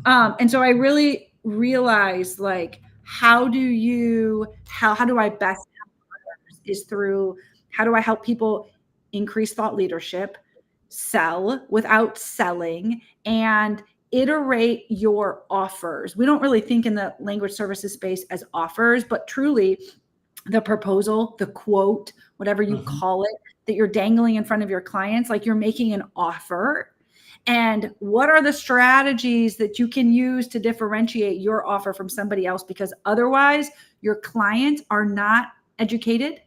And so I really realized how do I best help others is through how do I help people increase thought leadership, sell without selling, and iterate your offers. We don't really think in the language services space as offers, but truly the proposal, the quote, whatever you call it, that you're dangling in front of your clients, you're making an offer. And what are the strategies that you can use to differentiate your offer from somebody else? Because otherwise your clients are not educated.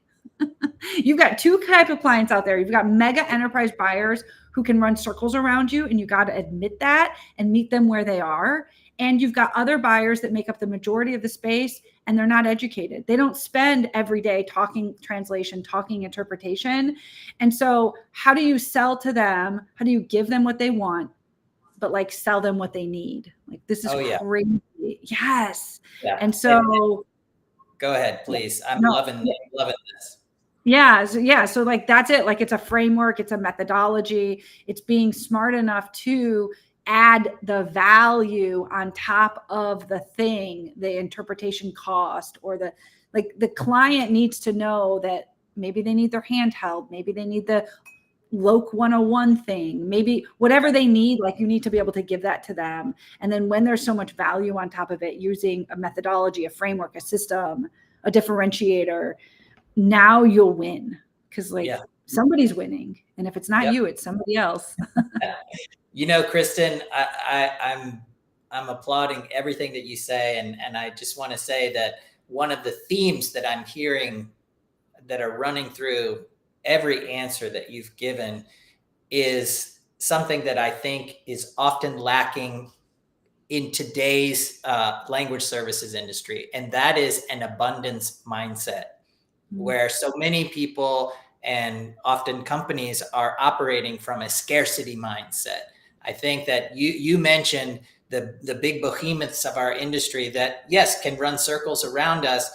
You've got two types of clients out there. You've got mega enterprise buyers who can run circles around you, and you got to admit that and meet them where they are. And you've got other buyers that make up the majority of the space, and they're not educated. They don't spend every day talking translation, talking interpretation. And so how do you sell to them? How do you give them what they want, but sell them what they need? This is crazy. Yes. Yeah. And so go ahead, please. I'm loving this. Yeah. So that's it. It's a framework. It's a methodology. It's being smart enough to add the value on top of the thing, the interpretation cost, or the client needs to know that maybe they need their handheld. Maybe they need the Loc 101 thing, maybe whatever they need, you need to be able to give that to them. And then when there's so much value on top of it, using a methodology, a framework, a system, a differentiator, now you'll win, because like Yeah. somebody's winning. And if it's not Yep. you, it's somebody else. Kristin, I'm applauding everything that you say. And I just want to say that one of the themes that I'm hearing that are running through every answer that you've given is something that I think is often lacking in today's language services industry. And that is an abundance mindset, where so many people and often companies are operating from a scarcity mindset. I think that you mentioned the big behemoths of our industry that, yes, can run circles around us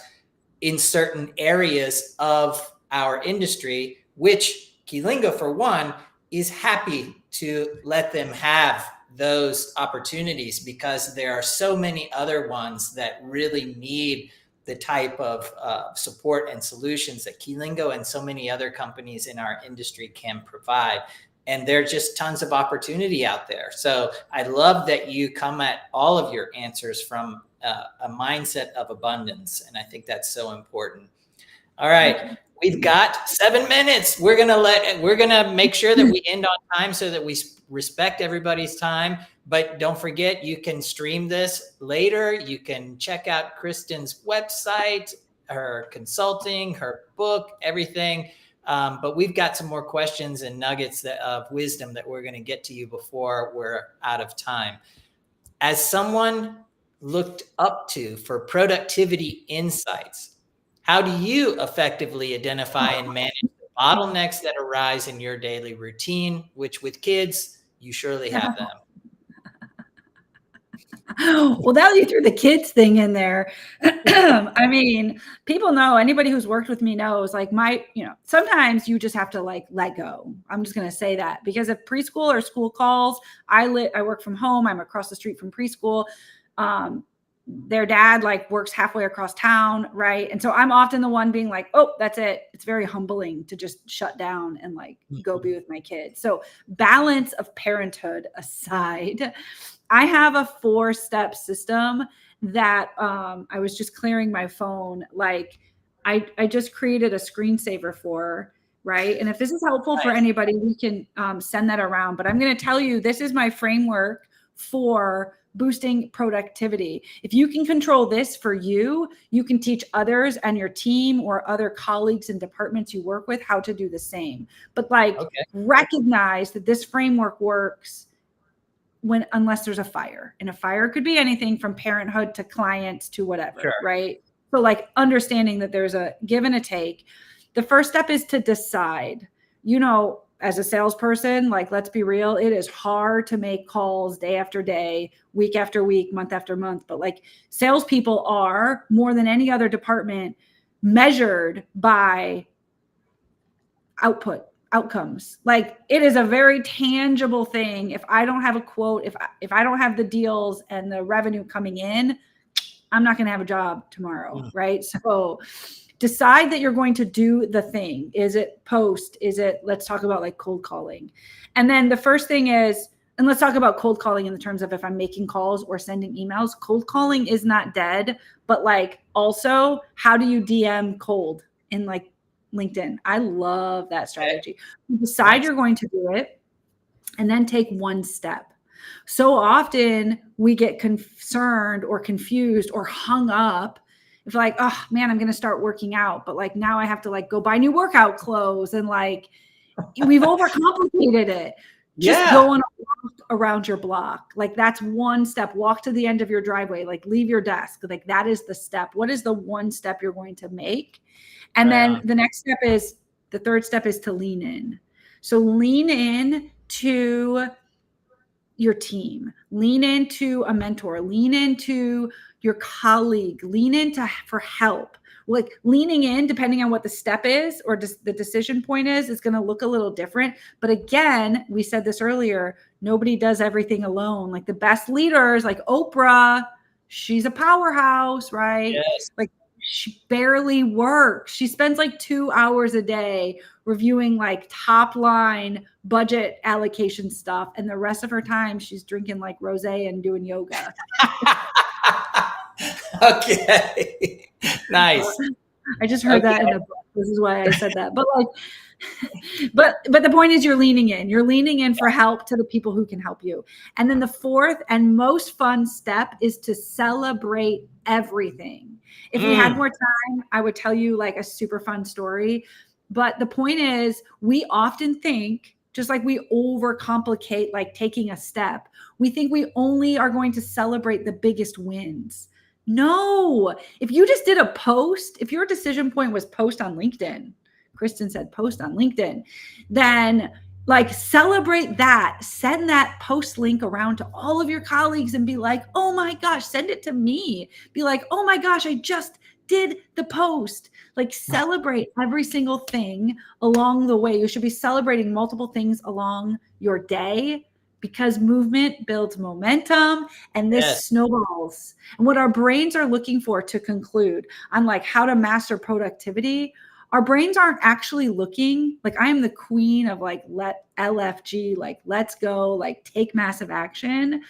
in certain areas of our industry, which Keylingo, for one, is happy to let them have those opportunities, because there are so many other ones that really need the type of support and solutions that Keylingo and so many other companies in our industry can provide. And there are just tons of opportunity out there. So I love that you come at all of your answers from a mindset of abundance. And I think that's so important. All right. We've got 7 minutes. We're gonna make sure that we end on time so that we respect everybody's time. But don't forget, you can stream this later. You can check out Kristin's website, her consulting, her book, everything. But we've got some more questions and nuggets of wisdom that we're going to get to you before we're out of time. As someone looked up to for productivity insights, how do you effectively identify and manage the bottlenecks that arise in your daily routine, which with kids, you surely have them? Well, now you threw the kids thing in there. I mean, people know, anybody who's worked with me knows, like sometimes you just have to like let go. I'm just going to say that, because if preschool or school calls, I work from home. I'm across the street from preschool. Their dad like works halfway across town. Right. And so I'm often the one being like, oh, that's it. It's very humbling to just shut down and like go be with my kids. So balance of parenthood aside, I have a 4-step system that I was just clearing my phone. Like I just created a screensaver for, right? And if this is helpful for anybody, we can send that around. But I'm going to tell you, this is my framework for boosting productivity. If you can control this for you, you can teach others and your team or other colleagues and departments you work with how to do the same. But recognize that this framework works unless there's a fire, and a fire could be anything from parenthood to clients to whatever, right? So like understanding that there's a give and a take. The first step is to decide, as a salesperson, like, let's be real, it is hard to make calls day after day, week after week, month after month. But like salespeople are, more than any other department, measured by outcomes. Like it is a very tangible thing. If I don't have a quote, if I don't have the deals and the revenue coming in, I'm not going to have a job tomorrow. Right. So decide that you're going to do the thing. Is it post? Let's talk about like cold calling. And then the first thing is, and let's talk about cold calling in the terms of if I'm making calls or sending emails. Cold calling is not dead, but like also, how do you DM cold in like LinkedIn? I love that strategy. Decide you're going to do it and then take one step. So often we get concerned or confused or hung up if like, oh man, I'm going to start working out, but like now I have to like go buy new workout clothes, and like we've overcomplicated it. Just go on a walk around your block. Like that's one step. Walk to the end of your driveway, like leave your desk. Like that is the step. What is the one step you're going to make? And then the next step is, the third step is to lean in. So lean in to your team, lean into a mentor, lean into your colleague, lean into for help. Like leaning in, depending on what the step is or the decision point is going to look a little different. But again, we said this earlier, nobody does everything alone. Like the best leaders, like Oprah, she's a powerhouse, right? Yes. Like she barely works. She spends like 2 hours a day reviewing like top line budget allocation stuff. And the rest of her time, she's drinking like rosé and doing yoga. Okay. Nice. I just heard that in a book. This is why I said that. But like, but the point is, you're leaning in for help to the people who can help you. And then the fourth and most fun step is to celebrate everything. If we had more time, I would tell you like a super fun story. But the point is, we often think, just like we overcomplicate like taking a step, we think we only are going to celebrate the biggest wins. No, if you just did a post, if your decision point was post on LinkedIn, Kristin said post on LinkedIn, then like celebrate that, send that post link around to all of your colleagues and be like, oh my gosh, send it to me. Be like, oh my gosh, I just did the post. Like celebrate every single thing along the way. You should be celebrating multiple things along your day, because movement builds momentum and this snowballs. And what our brains are looking for, to conclude on like how to master productivity, our brains aren't actually looking like, I am the queen of like LFG, like let's go, like take massive action.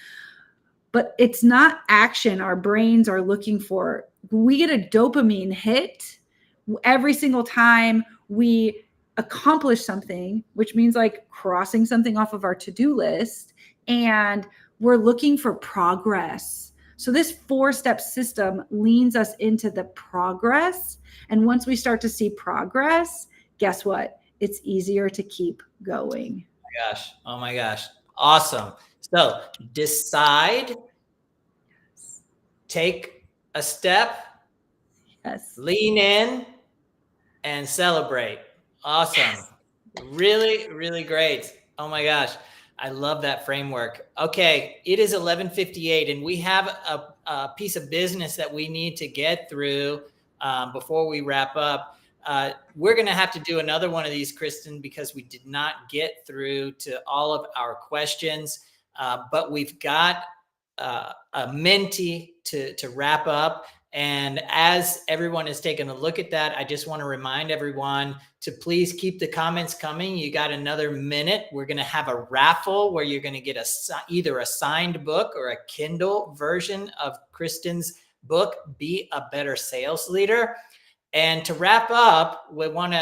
But it's not action our brains are looking for. We get a dopamine hit every single time we accomplish something, which means like crossing something off of our to-do list, and we're looking for progress. So this 4-step system leans us into the progress. And once we start to see progress, guess what? It's easier to keep going. Oh my gosh. Awesome. So decide, take a step, lean in, and celebrate. Awesome. Really, really great. Oh my gosh. I love that framework. Okay. It is 11:58 and we have a piece of business that we need to get through before we wrap up. We're going to have to do another one of these, Kristin, because we did not get through to all of our questions. But we've got a minty to wrap up. And as everyone is taking a look at that, I just want to remind everyone to please keep the comments coming. You got another minute. We're going to have a raffle where you're going to get either a signed book or a Kindle version of Kristin's book, Be a Better Sales Leader. And to wrap up, we want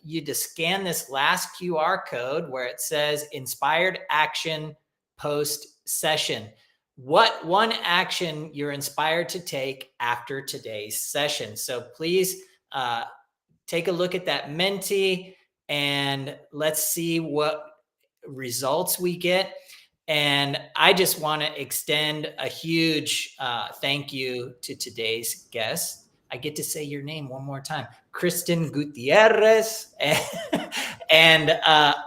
you to scan this last QR code where it says Inspired Action Post Session. What one action you're inspired to take after today's session. So please take a look at that Menti and let's see what results we get. And I just want to extend a huge thank you to today's guest. I get to say your name one more time, Kristin Gutierrez, and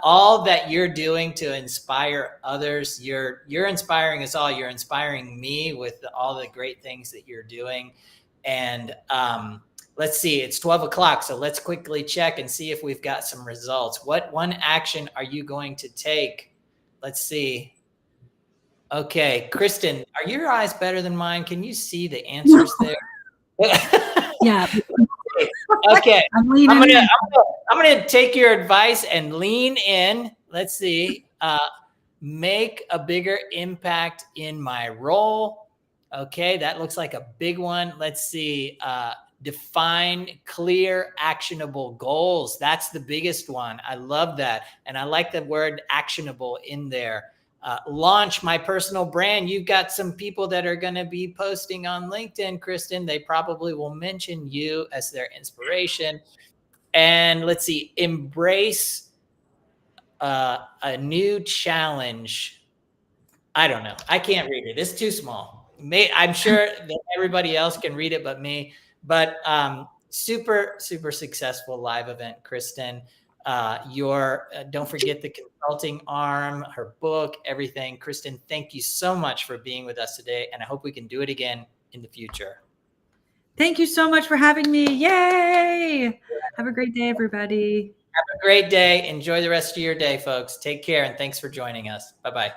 all that you're doing to inspire others. You're inspiring us all. You're inspiring me with all the great things that you're doing. And let's see, it's 12 o'clock. So let's quickly check and see if we've got some results. What one action are you going to take? Let's see. Okay, Kristin, are your eyes better than mine? Can you see the answers there? Yeah. Okay. I'm gonna take your advice and lean in. Let's see. Make a bigger impact in my role. Okay, that looks like a big one. Let's see. Define clear, actionable goals. That's the biggest one. I love that. And I like the word actionable in there. Launch my personal brand. You've got some people that are going to be posting on LinkedIn, Kristin. They probably will mention you as their inspiration. And let's see, embrace a new challenge. I don't know. I can't read it. It's too small. I'm sure that everybody else can read it but me. But super, super successful live event, Kristin. Don't forget the consulting arm, her book, everything. Kristin, thank you so much for being with us today. And I hope we can do it again in the future. Thank you so much for having me. Yay. Have a great day, everybody. Have a great day. Enjoy the rest of your day, folks. Take care. And thanks for joining us. Bye-bye.